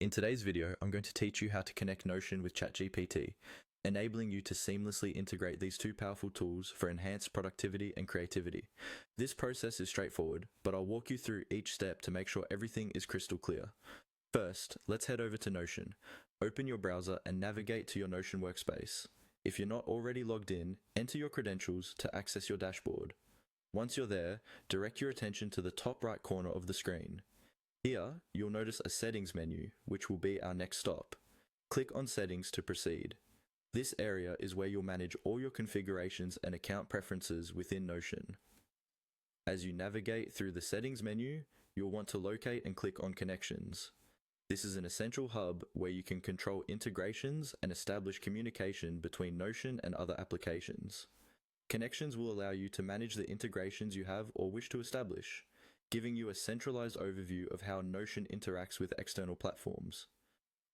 In today's video, I'm going to teach you how to connect Notion with ChatGPT, enabling you to seamlessly integrate these two powerful tools for enhanced productivity and creativity. This process is straightforward, but I'll walk you through each step to make sure everything is crystal clear. First, let's head over to Notion. Open your browser and navigate to your Notion workspace. If you're not already logged in, enter your credentials to access your dashboard. Once you're there, direct your attention to the top right corner of the screen. Here, you'll notice a settings menu, which will be our next stop. Click on settings to proceed. This area is where you'll manage all your configurations and account preferences within Notion. As you navigate through the settings menu, you'll want to locate and click on connections. This is an essential hub where you can control integrations and establish communication between Notion and other applications. Connections will allow you to manage the integrations you have or wish to establish, giving you a centralized overview of how Notion interacts with external platforms.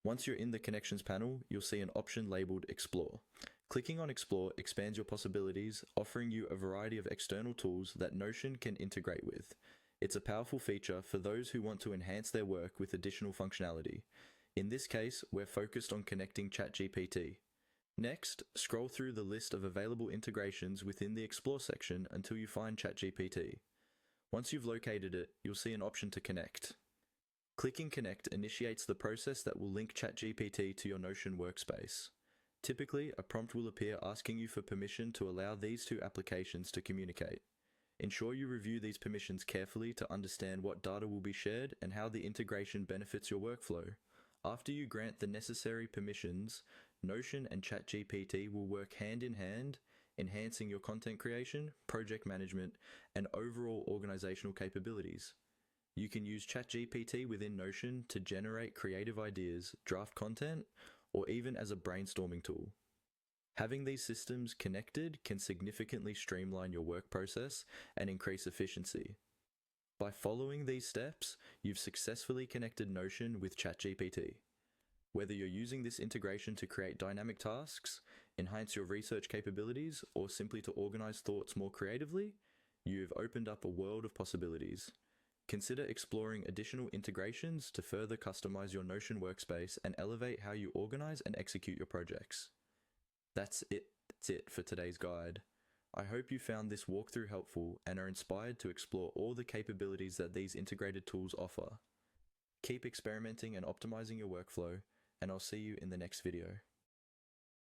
Once you're in the Connections panel, you'll see an option labeled Explore. Clicking on Explore expands your possibilities, offering you a variety of external tools that Notion can integrate with. It's a powerful feature for those who want to enhance their work with additional functionality. In this case, we're focused on connecting ChatGPT. Next, scroll through the list of available integrations within the Explore section until you find ChatGPT. Once you've located it, you'll see an option to connect. Clicking Connect initiates the process that will link ChatGPT to your Notion workspace. Typically, a prompt will appear asking you for permission to allow these two applications to communicate. Ensure you review these permissions carefully to understand what data will be shared and how the integration benefits your workflow. After you grant the necessary permissions, Notion and ChatGPT will work hand in hand, enhancing your content creation, project management, and overall organizational capabilities. You can use ChatGPT within Notion to generate creative ideas, draft content, or even as a brainstorming tool. Having these systems connected can significantly streamline your work process and increase efficiency. By following these steps, you've successfully connected Notion with ChatGPT. Whether you're using this integration to create dynamic tasks, enhance your research capabilities, or simply to organize thoughts more creatively, you've opened up a world of possibilities. Consider exploring additional integrations to further customize your Notion workspace and elevate how you organize and execute your projects. That's it for today's guide. I hope you found this walkthrough helpful and are inspired to explore all the capabilities that these integrated tools offer. Keep experimenting and optimizing your workflow, and I'll see you in the next video.